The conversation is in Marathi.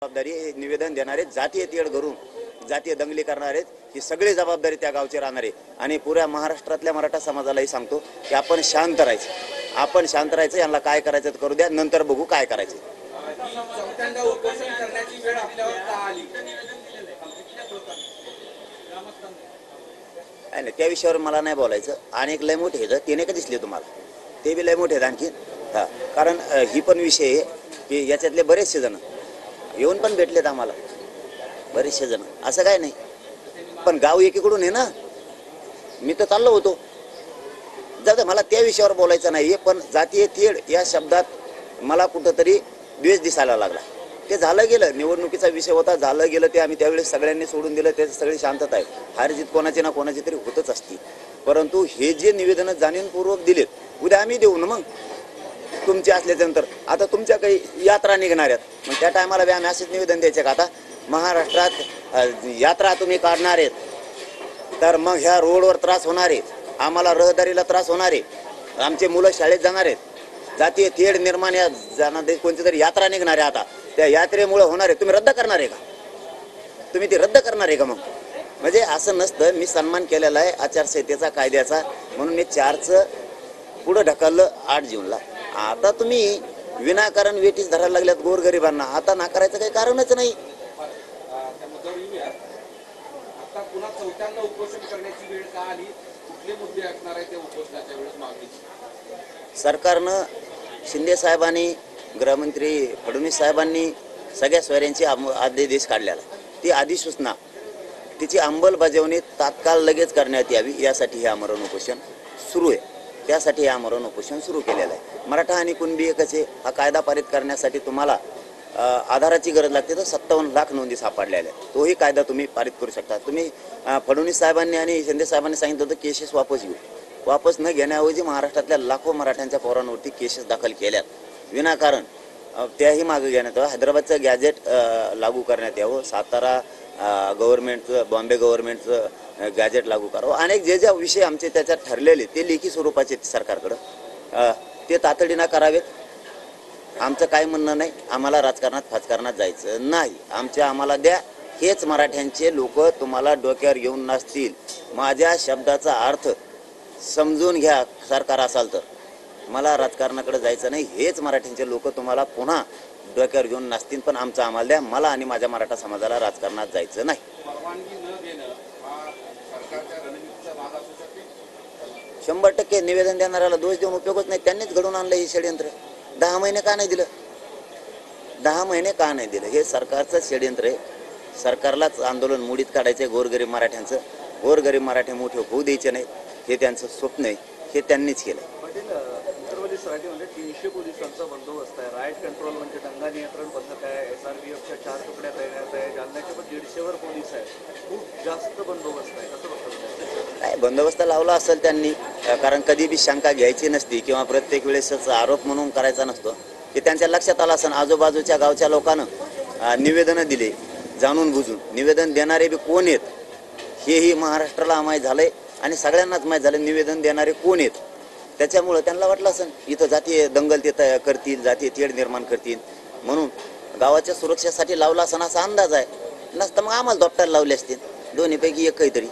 जबाबदारी निवेदन देणारे जातीय तेढ करून जातीय दंगली करणारे ही सगळी जबाबदारी त्या गावचे राहणारे आणि पुऱ्या महाराष्ट्रातल्या मराठा समाजालाही सांगतो की आपण शांत राहायचं यांना काय करायचं करू द्या, नंतर बघू काय करायचं. नाही त्या विषयावर मला नाही बोलायचं. आणि एक लय मोठे आहेत ते नाही का दिसले तुम्हाला, ते बी लय मोठे आहेत आणखी. कारण ही पण विषय आहे की याच्यातले बरेचसे जण येऊन पण भेटलेत आम्हाला, बरेचसे जण, असं काय नाही. पण गाव एकीकडून आहे ना, मी तर चाललो होतो. जाऊ मला त्या विषयावर बोलायचं नाहीये. पण जातीय तेढ या शब्दात मला कुठंतरी द्वेष दिसायला लागला. ते झालं गेलं, निवडणुकीचा विषय होता, झालं गेलं ते आम्ही त्यावेळेस सगळ्यांनी सोडून दिलं. त्याची सगळी शांतता आहे. हारजीत कोणाची ना कोणाची तरी होतच असती. परंतु हे जे निवेदन जाणीवपूर्वक दिलेत, उद्या आम्ही देऊ ना मग तुमचे असल्यानंतर. आता तुमच्या काही यात्रा निघणार आहेत, मग त्या टायमाला बी आम्ही असेच निवेदन द्यायचे का? आता महाराष्ट्रात यात्रा तुम्ही काढणार आहेत तर मग ह्या रोडवर त्रास होणार आहे, आम्हाला रहदारीला त्रास होणार आहे, आमचे मुलं शाळेत जाणार आहेत, जातीय तेढ निर्माण या जाणार, कोणती तरी यात्रा निघणार आहे, आता त्या यात्रेमुळे होणार आहे. तुम्ही रद्द करणार आहे का? तुम्ही ती रद्द करणार आहे का? मग म्हणजे असं नसतं. मी सन्मान केलेला आहे आचारसंहितेचा, कायद्याचा, म्हणून मी 4चं पुढं ढकललं 8 जूनला. आता तुम्ही विनाकारण वेटीस धरायला लागल्यात गोरगरिबांना. आता नाकारायचं काही कारणच नाही. सरकारनं, शिंदे साहेबांनी, गृहमंत्री फडणवीस साहेबांनी सगळ्या सोयऱ्यांची आदेश काढलेला. ती अधिसूचना, तिची अंमलबजावणी तात्काळ लगेच करण्यात यावी यासाठी हे आमरण उपोषण सुरू आहे. त्यासाठी हे आमरण उपोषण सुरू केलेलं आहे. मराठा आणि कुणबी एकच आहे. हा कायदा पारित करण्यासाठी तुम्हाला आधाराची गरज लागते. तर 57 लाख नोंदी सापडलेल्या आहेत. तोही कायदा तुम्ही पारित करू शकता. तुम्ही फडणवीस साहेबांनी आणि शिंदे साहेबांनी सांगितलं होतं केसेस वापस घेऊ. वापस न घेण्याऐवजी महाराष्ट्रातल्या लाखो मराठ्यांच्या पोरांवरती केसेस दाखल केल्यात विनाकारण. त्याही मागे घेण्यात यावं. हैदराबादचं गॅजेट लागू करण्यात यावं. सातारा गव्हर्नमेंटचं, बॉम्बे गव्हर्नमेंटचं गॅजेट लागू करावं. अनेक जे जे विषय आमचे त्याच्यात ठरलेले ते लेखी स्वरूपाचे सरकारकडं ते तातडीनं करावेत. आमचं काय म्हणणं नाही, आम्हाला राजकारणात फाजकारणात जायचं नाही. आम्हाला द्या. हेच मराठ्यांचे लोक तुम्हाला डोक्यावर घेऊन नसतील. माझ्या शब्दाचा अर्थ समजून घ्या. सरकार असाल तर मला राजकारणाकडे जायचं नाही. हेच मराठ्यांचे लोक तुम्हाला पुन्हा डोक्यावर घेऊन नसतील. पण आम्हाला द्या. मला आणि माझ्या मराठा समाजाला राजकारणात जायचं नाही. 100% निवेदन देणाऱ्याला दोष देऊन उपयोगच नाही. त्यांनीच घडून आणलं हे षडयंत्र. 10 महिने का नाही दिलं? 10 महिने का नाही दिलं? हे सरकारचं षडयंत्र आहे. सरकारलाच आंदोलन मोडीत काढायचं आहे गोरगरीब मराठ्यांचं. गोरगरीब मराठे मोठे होऊ द्यायचे नाही, हे त्यांचं स्वप्न आहे. हे त्यांनीच केलं. छत्रपती सराटीमध्ये 300 पोलिसांचा बंदोबस्त आहे. राईट कंट्रोल म्हणजे दंगा नियंत्रण पथक आहे. SRPFच्या 4 तुकड्या तैनात आहे. जालन्याचे पण 150वर पोलीस आहे. खूप जास्त बंदोबस्त आहे. कसं बघतात? काय बंदोबस्त लावला असेल त्यांनी, कारण कधी बी शंका घ्यायची नसती किंवा प्रत्येक वेळेसच आरोप म्हणून करायचा नसतो. की त्यांच्या लक्षात आलं असेल आजूबाजूच्या गावच्या लोकांना निवेदनं दिले जाणून बुजून. निवेदन देणारे बी कोण आहेत हेही महाराष्ट्राला माहीत झालंय आणि सगळ्यांनाच माहीत झालं निवेदन देणारे कोण आहेत. त्याच्यामुळं त्यांना वाटलं असेल इथं जातीय दंगल ते करतील, जातीय तेढ निर्माण करतील, म्हणून गावाच्या सुरक्षेसाठी लावला असं असा अंदाज आहे. नसतं मग आम्हाला दोपटायला लावले असतील. दोन्हीपैकी एक काहीतरी.